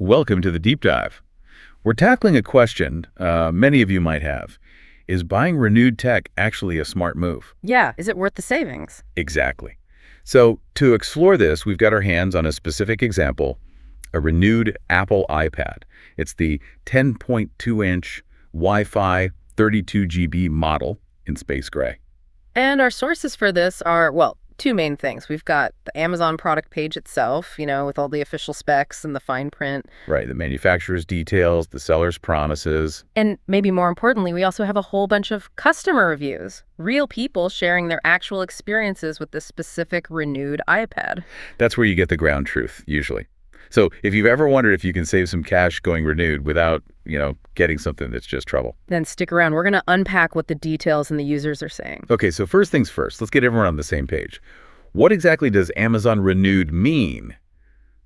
Welcome to the Deep Dive. We're tackling a question many of you might have. Is buying renewed tech actually a smart move? Yeah, is it worth the savings? Exactly. So to explore this, we've got our hands on a specific example, a renewed Apple iPad. It's the 10.2-inch Wi-Fi 32 GB model in space gray. And our sources for this are, well, two main things. We've got the Amazon product page itself, with all the official specs and the fine print. Right, the manufacturer's details, the seller's promises. And maybe more importantly, we also have a whole bunch of customer reviews, real people sharing their actual experiences with this specific renewed iPad. That's where you get the ground truth, usually. So if you've ever wondered if you can save some cash going renewed without, getting something that's just trouble. Then stick around. We're going to unpack what the details and the users are saying. Okay, so first things first, let's get everyone on the same page. What exactly does Amazon Renewed mean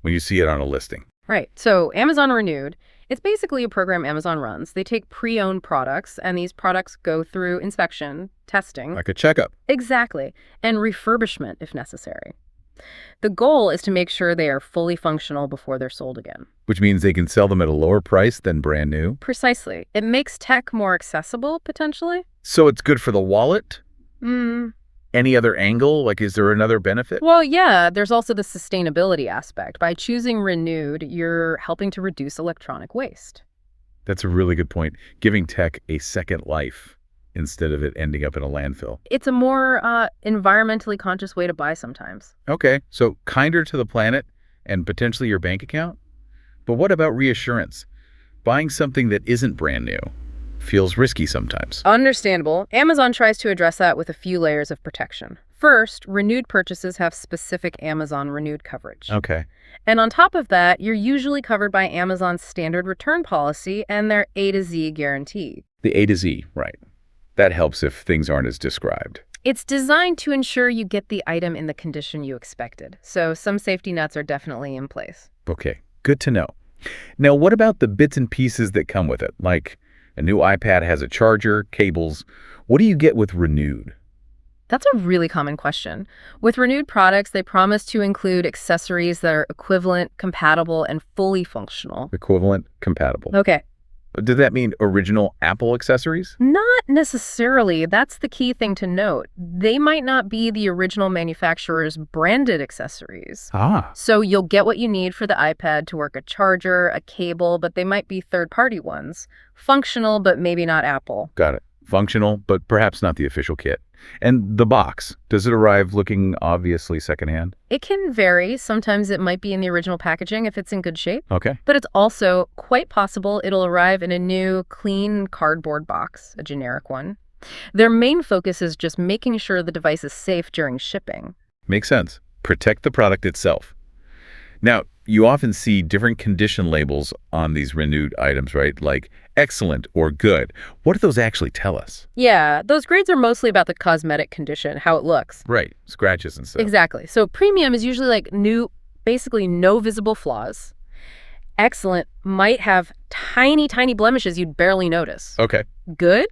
when you see it on a listing? Right. So Amazon Renewed, it's basically a program Amazon runs. They take pre-owned products, and these products go through inspection, testing. Like a checkup. Exactly. And refurbishment if necessary. The goal is to make sure they are fully functional before they're sold again. Which means they can sell them at a lower price than brand new. Precisely. It makes tech more accessible, potentially. So it's good for the wallet? Hmm. Any other angle? Like, is there another benefit? Well, yeah, there's also the sustainability aspect. By choosing Renewed, you're helping to reduce electronic waste. That's a really good point. Giving tech a second life instead of it ending up in a landfill. It's a more environmentally conscious way to buy sometimes. Okay, so kinder to the planet and potentially your bank account? But what about reassurance? Buying something that isn't brand new feels risky sometimes. Understandable. Amazon tries to address that with a few layers of protection. First, renewed purchases have specific Amazon Renewed coverage. Okay. And on top of that, you're usually covered by Amazon's standard return policy and their A to Z guarantee. The A to Z, right. That helps if things aren't as described. It's designed to ensure you get the item in the condition you expected. So some safety nets are definitely in place. Okay, good to know. Now, what about the bits and pieces that come with it? Like a new iPad has a charger, cables. What do you get with Renewed? That's a really common question. With Renewed products, they promise to include accessories that are equivalent, compatible, and fully functional. Equivalent, compatible. Okay. Does that mean original Apple accessories? Not necessarily. That's the key thing to note. They might not be the original manufacturer's branded accessories. Ah. So you'll get what you need for the iPad to work: a charger, a cable, but they might be third-party ones. Functional, but maybe not Apple. Got it. Functional, but perhaps not the official kit. And the box, does it arrive looking obviously secondhand? It can vary. Sometimes it might be in the original packaging if it's in good shape. Okay. But it's also quite possible it'll arrive in a new, clean cardboard box, a generic one. Their main focus is just making sure the device is safe during shipping. Makes sense. Protect the product itself. Now, you often see different condition labels on these renewed items, right? Like excellent or good. What do those actually tell us? Yeah, those grades are mostly about the cosmetic condition, how it looks. Right. Scratches and stuff. Exactly. So premium is usually like new, basically no visible flaws. Excellent might have tiny, tiny blemishes you'd barely notice. Okay. Good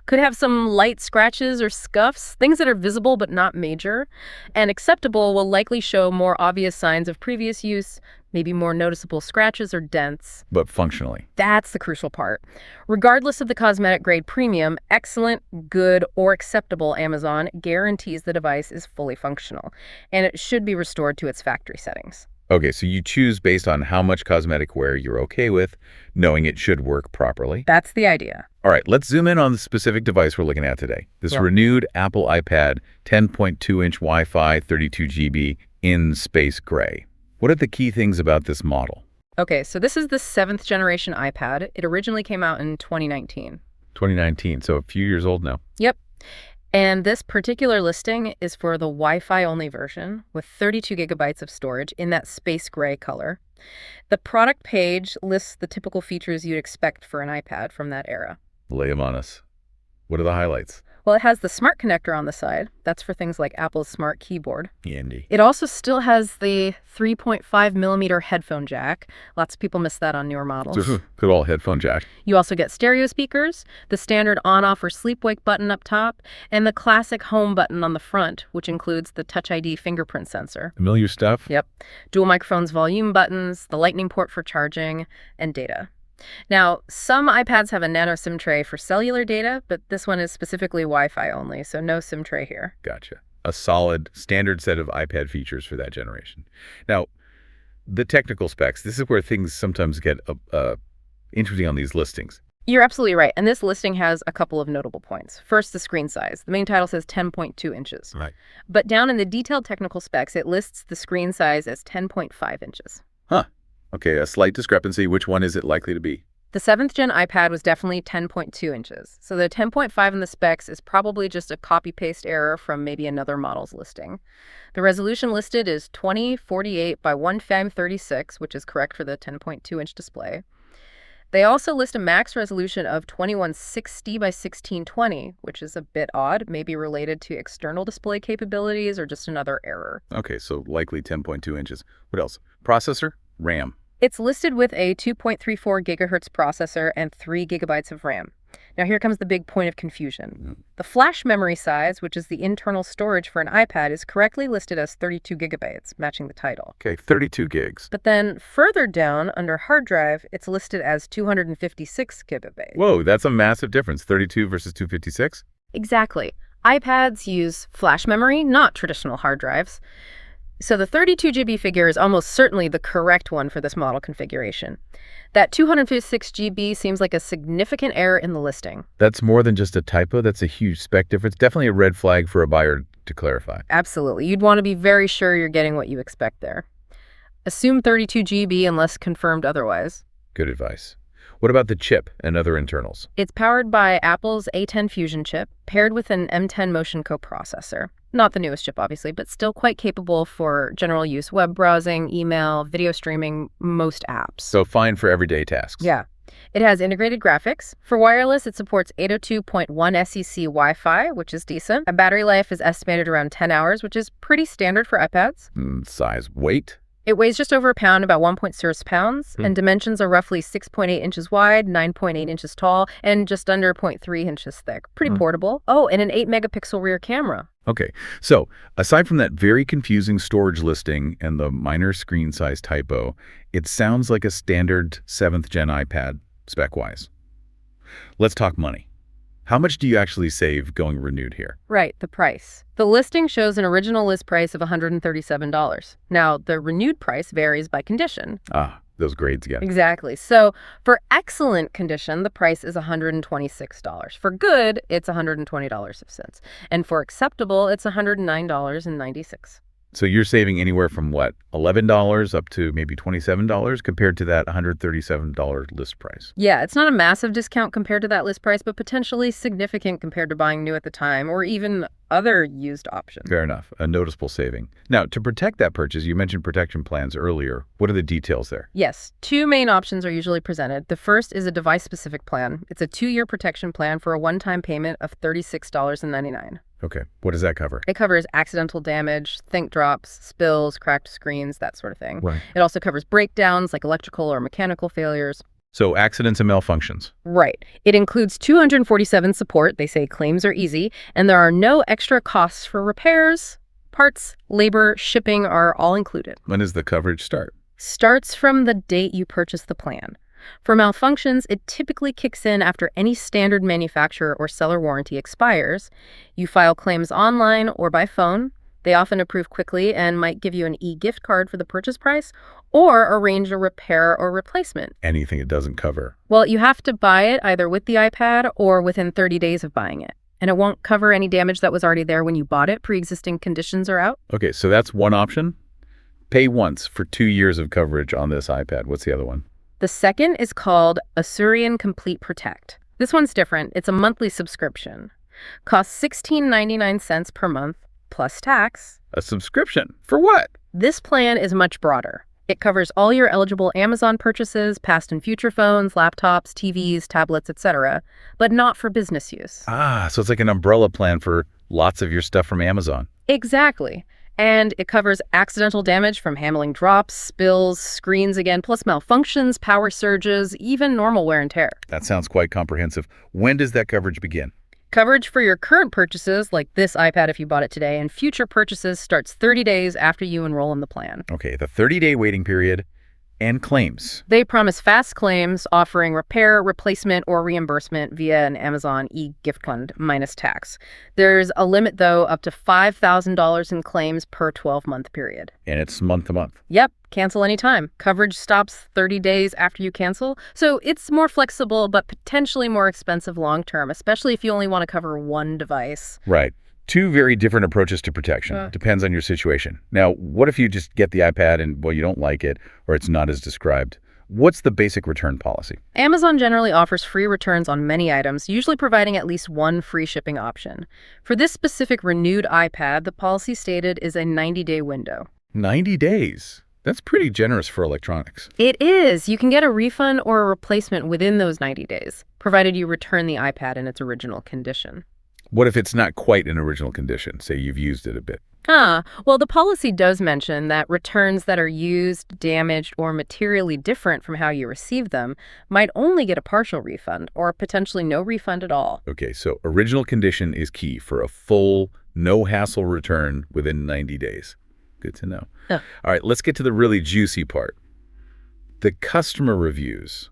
could have some light scratches or scuffs, things that are visible but not major. And acceptable will likely show more obvious signs of previous use, maybe more noticeable scratches or dents. But functionally. That's the crucial part. Regardless of the cosmetic grade premium, excellent, good, or acceptable Amazon guarantees the device is fully functional, and it should be restored to its factory settings. Okay, so you choose based on how much cosmetic wear you're okay with, knowing it should work properly. That's the idea. All right, let's zoom in on the specific device we're looking at today. This renewed Apple iPad 10.2-inch Wi-Fi 32 GB in space gray. What are the key things about this model? Okay, so this is the 7th generation iPad. It originally came out in 2019. 2019, so a few years old now. Yep. And this particular listing is for the Wi-Fi only version with 32 gigabytes of storage in that space gray color. The product page lists the typical features you'd expect for an iPad from that era. Lay them on us. What are the highlights? Well, it has the smart connector on the side. That's for things like Apple's smart keyboard. Handy. It also still has the 3.5 millimeter headphone jack. Lots of people miss that on newer models. Good old headphone jack. You also get stereo speakers, the standard on-off or sleep-wake button up top, and the classic home button on the front, which includes the Touch ID fingerprint sensor. Familiar stuff? Yep. Dual microphones, volume buttons, the lightning port for charging, and data. Now, some iPads have a nano SIM tray for cellular data, but this one is specifically Wi-Fi only, so no SIM tray here. Gotcha. A solid, standard set of iPad features for that generation. Now, the technical specs, this is where things sometimes get interesting on these listings. You're absolutely right, and this listing has a couple of notable points. First, the screen size. The main title says 10.2 inches. Right. But down in the detailed technical specs, it lists the screen size as 10.5 inches. Huh. Okay, a slight discrepancy. Which one is it likely to be? The 7th gen iPad was definitely 10.2 inches. So the 10.5 in the specs is probably just a copy-paste error from maybe another model's listing. The resolution listed is 2048 by 1536, which is correct for the 10.2-inch display. They also list a max resolution of 2160 by 1620, which is a bit odd, maybe related to external display capabilities or just another error. Okay, so likely 10.2 inches. What else? Processor? RAM. It's listed with a 2.34 gigahertz processor and 3 gigabytes of RAM. Now here comes the big point of confusion. The flash memory size, which is the internal storage for an iPad, is correctly listed as 32 gigabytes, matching the title. Okay, 32 gigs. But then further down under hard drive, it's listed as 256 gigabytes. Whoa, that's a massive difference. 32 versus 256? Exactly. iPads use flash memory, not traditional hard drives. So the 32 GB figure is almost certainly the correct one for this model configuration. That 256 GB seems like a significant error in the listing. That's more than just a typo. That's a huge spec difference. Definitely a red flag for a buyer to clarify. Absolutely. You'd want to be very sure you're getting what you expect there. Assume 32 GB unless confirmed otherwise. Good advice. What about the chip and other internals? It's powered by Apple's A10 Fusion chip, paired with an M10 Motion coprocessor. Not the newest chip, obviously, but still quite capable for general use web browsing, email, video streaming, most apps. So fine for everyday tasks. Yeah. It has integrated graphics. For wireless, it supports 802.1 SEC Wi-Fi, which is decent. A battery life is estimated around 10 hours, which is pretty standard for iPads. Size, weight? It weighs just over a pound, about 1.0 pounds, and dimensions are roughly 6.8 inches wide, 9.8 inches tall, and just under 0.3 inches thick. Pretty portable. Oh, and an 8-megapixel rear camera. Okay, so aside from that very confusing storage listing and the minor screen size typo, it sounds like a standard 7th gen iPad spec-wise. Let's talk money. How much do you actually save going renewed here? Right, the price. The listing shows an original list price of $137. Now, the renewed price varies by condition. Ah, those grades again. Exactly. So for excellent condition, the price is $126. For good, it's $120. And for acceptable, it's $109.96. So you're saving anywhere from what, $11 up to maybe $27 compared to that $137 list price. Yeah, it's not a massive discount compared to that list price, but potentially significant compared to buying new at the time or even other used options. Fair enough. A noticeable saving. Now, to protect that purchase, you mentioned protection plans earlier. What are the details there? Yes, two main options are usually presented. The first is a device-specific plan. It's a 2-year protection plan for a one-time payment of $36.99. Okay. What does that cover? It covers accidental damage, think drops, spills, cracked screens, that sort of thing. Right. It also covers breakdowns like electrical or mechanical failures. So accidents and malfunctions. Right. It includes 247 support. They say claims are easy, and there are no extra costs for repairs. Parts, labor, shipping are all included. When does the coverage start? Starts from the date you purchase the plan. For malfunctions, it typically kicks in after any standard manufacturer or seller warranty expires. You file claims online or by phone. They often approve quickly and might give you an e-gift card for the purchase price or arrange a repair or replacement. Anything it doesn't cover. Well, you have to buy it either with the iPad or within 30 days of buying it. And it won't cover any damage that was already there when you bought it. Pre-existing conditions are out. Okay, so that's one option. Pay once for 2 years of coverage on this iPad. What's the other one? The second is called Asurion Complete Protect. This one's different. It's a monthly subscription. Costs $16.99 per month plus tax. A subscription. For what? This plan is much broader. It covers all your eligible Amazon purchases, past and future phones, laptops, TVs, tablets, etc., but not for business use. Ah, so it's like an umbrella plan for lots of your stuff from Amazon. Exactly. And it covers accidental damage from handling drops, spills, screens again, plus malfunctions, power surges, even normal wear and tear. That sounds quite comprehensive. When does that coverage begin? Coverage for your current purchases, like this iPad if you bought it today, and future purchases starts 30 days after you enroll in the plan. Okay, the 30-day waiting period and claims. They promise fast claims, offering repair, replacement, or reimbursement via an Amazon e-gift fund minus tax. There's a limit, though, up to $5,000 in claims per 12-month period. And it's month to month. Yep, cancel anytime. Coverage stops 30 days after you cancel, so it's more flexible but potentially more expensive long-term, especially if you only want to cover one device. Right. Two very different approaches to protection. Depends on your situation. Now, what if you just get the iPad and, well, you don't like it or it's not as described? What's the basic return policy? Amazon generally offers free returns on many items, usually providing at least one free shipping option. For this specific renewed iPad, the policy stated is a 90-day window. 90 days. That's pretty generous for electronics. It is. You can get a refund or a replacement within those 90 days, provided you return the iPad in its original condition. What if it's not quite in original condition? Say you've used it a bit. Well, the policy does mention that returns that are used, damaged, or materially different from how you received them might only get a partial refund or potentially no refund at all. Okay, so original condition is key for a full, no-hassle return within 90 days. Good to know. Ugh. All right, let's get to the really juicy part. The customer reviews.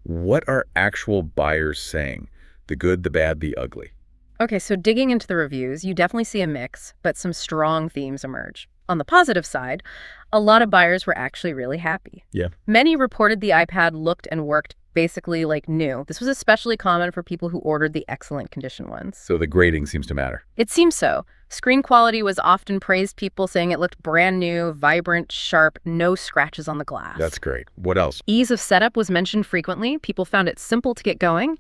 What are actual buyers saying? The good, the bad, the ugly. Okay, so digging into the reviews, you definitely see a mix, but some strong themes emerge. On the positive side, a lot of buyers were actually really happy. Yeah. Many reported the iPad looked and worked basically like new. This was especially common for people who ordered the excellent condition ones. So the grading seems to matter. It seems so. Screen quality was often praised, people saying it looked brand new, vibrant, sharp, no scratches on the glass. That's great. What else? Ease of setup was mentioned frequently. People found it simple to get going.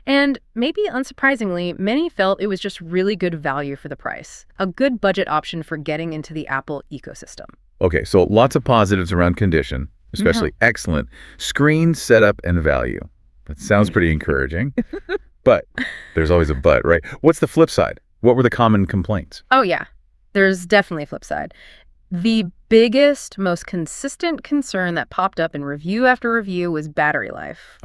And maybe unsurprisingly, many felt it was just really good value for the price. A good budget option for getting into the Apple ecosystem. Okay, so lots of positives around condition, especially excellent. Screen, setup, and value. That sounds pretty encouraging. But there's always a but, right? What's the flip side? What were the common complaints? Oh, yeah. There's definitely a flip side. The biggest, most consistent concern that popped up in review after review was battery life.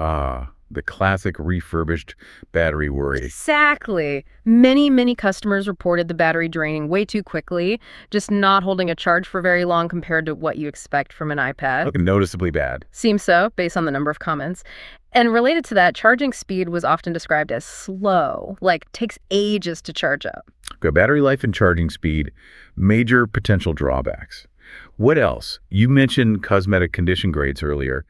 The classic refurbished battery worry. Exactly. Many customers reported the battery draining way too quickly, just not holding a charge for very long compared to what you expect from an iPad. Look, noticeably bad. Seems so, based on the number of comments. And related to that, charging speed was often described as slow, like takes ages to charge up. Okay, battery life and charging speed, major potential drawbacks. What else? You mentioned cosmetic condition grades earlier.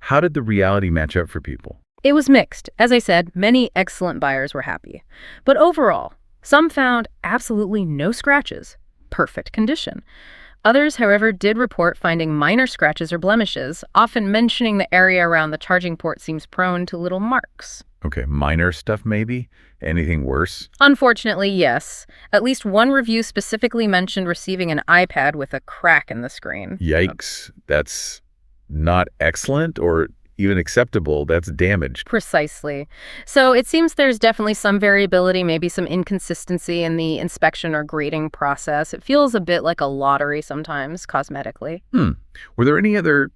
How did the reality match up for people? It was mixed. As I said, many excellent buyers were happy. But overall, some found absolutely no scratches, perfect condition. Others, however, did report finding minor scratches or blemishes, often mentioning the area around the charging port seems prone to little marks. Okay, minor stuff maybe? Anything worse? Unfortunately, yes. At least one review specifically mentioned receiving an iPad with a crack in the screen. Yikes. That's not excellent or even acceptable. That's damaged. Precisely. So it seems there's definitely some variability, maybe some inconsistency in the inspection or grading process. It feels a bit like a lottery sometimes, cosmetically. Were there any other,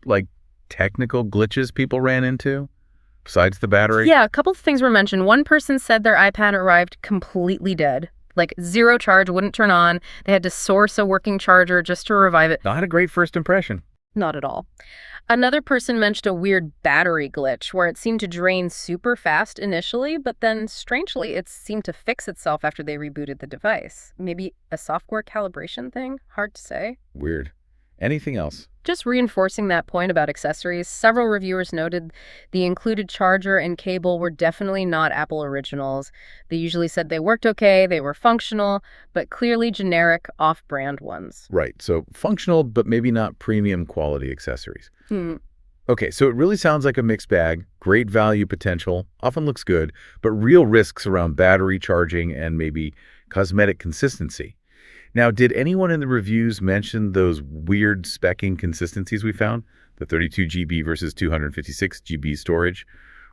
technical glitches people ran into besides the battery? Yeah, a couple of things were mentioned. One person said their iPad arrived completely dead. Like zero charge, wouldn't turn on. They had to source a working charger just to revive it. Not a great first impression. Not at all. Another person mentioned a weird battery glitch where it seemed to drain super fast initially, but then strangely it seemed to fix itself after they rebooted the device. Maybe a software calibration thing? Hard to say. Weird. Anything else? Just reinforcing that point about accessories, several reviewers noted the included charger and cable were definitely not Apple originals. They usually said they worked okay, they were functional, but clearly generic, off-brand ones. Right, so functional, but maybe not premium quality accessories. Okay, so it really sounds like a mixed bag. Great value potential, often looks good, but real risks around battery charging and maybe cosmetic consistency. Now, did anyone in the reviews mention those weird spec inconsistencies we found? The 32 GB versus 256 GB storage,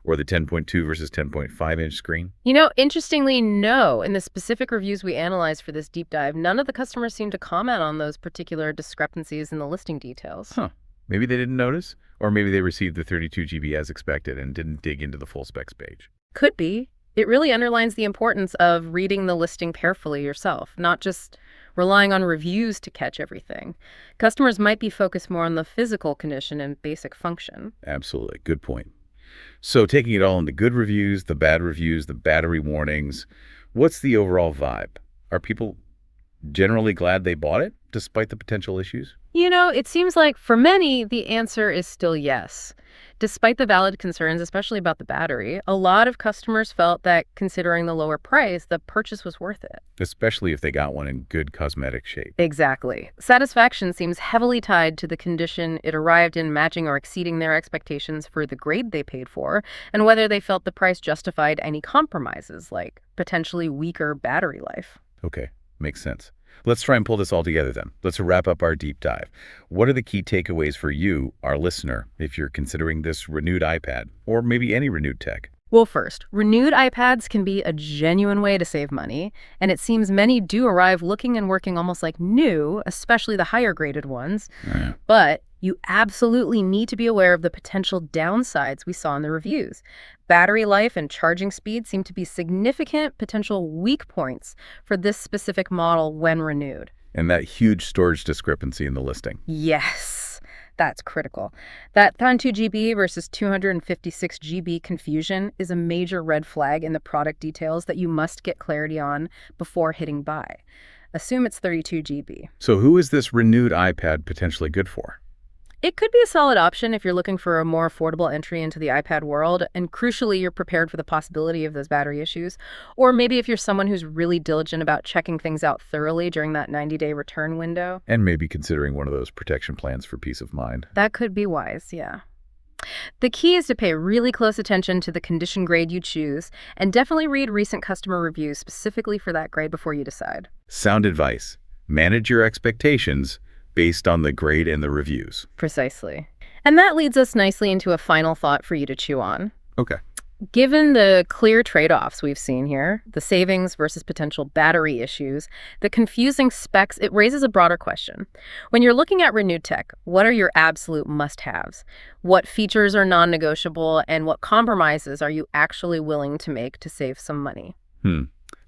or the 10.2 versus 10.5-inch screen? Interestingly, no. In the specific reviews we analyzed for this deep dive, none of the customers seemed to comment on those particular discrepancies in the listing details. Huh. Maybe they didn't notice, or maybe they received the 32 GB as expected and didn't dig into the full specs page. Could be. It really underlines the importance of reading the listing carefully yourself, not just relying on reviews to catch everything. Customers might be focused more on the physical condition and basic function. Absolutely. Good point. So taking it all into good reviews, the bad reviews, the battery warnings, what's the overall vibe? Are people generally glad they bought it despite the potential issues? It seems like for many, the answer is still yes. Despite the valid concerns, especially about the battery, a lot of customers felt that considering the lower price, the purchase was worth it. Especially if they got one in good cosmetic shape. Exactly. Satisfaction seems heavily tied to the condition it arrived in, matching or exceeding their expectations for the grade they paid for, and whether they felt the price justified any compromises, like potentially weaker battery life. Okay, makes sense. Let's try and pull this all together then. Let's wrap up our deep dive. What are the key takeaways for you, our listener, if you're considering this renewed iPad, or maybe any renewed tech? Well, first, renewed iPads can be a genuine way to save money, and it seems many do arrive looking and working almost like new, especially the higher graded ones. Yeah. But you absolutely need to be aware of the potential downsides we saw in the reviews. Battery life and charging speed seem to be significant potential weak points for this specific model when renewed. And that huge storage discrepancy in the listing. Yes, that's critical. That 32 GB versus 256 GB confusion is a major red flag in the product details that you must get clarity on before hitting buy. Assume it's 32 GB. So who is this renewed iPad potentially good for? It could be a solid option if you're looking for a more affordable entry into the iPad world, and crucially, you're prepared for the possibility of those battery issues. Or maybe if you're someone who's really diligent about checking things out thoroughly during that 90-day return window. And maybe considering one of those protection plans for peace of mind. That could be wise, yeah. The key is to pay really close attention to the condition grade you choose, and definitely read recent customer reviews specifically for that grade before you decide. Sound advice. Manage your expectations based on the grade and the reviews. Precisely. And that leads us nicely into a final thought for you to chew on. Okay. Given the clear trade-offs we've seen here, the savings versus potential battery issues, the confusing specs, it raises a broader question. When you're looking at renewed tech, what are your absolute must-haves? What features are non-negotiable, and what compromises are you actually willing to make to save some money?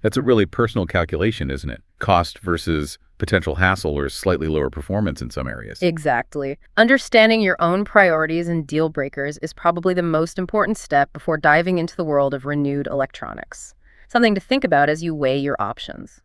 That's a really personal calculation, isn't it? Cost versus potential hassle or slightly lower performance in some areas. Exactly. Understanding your own priorities and deal breakers is probably the most important step before diving into the world of renewed electronics. Something to think about as you weigh your options.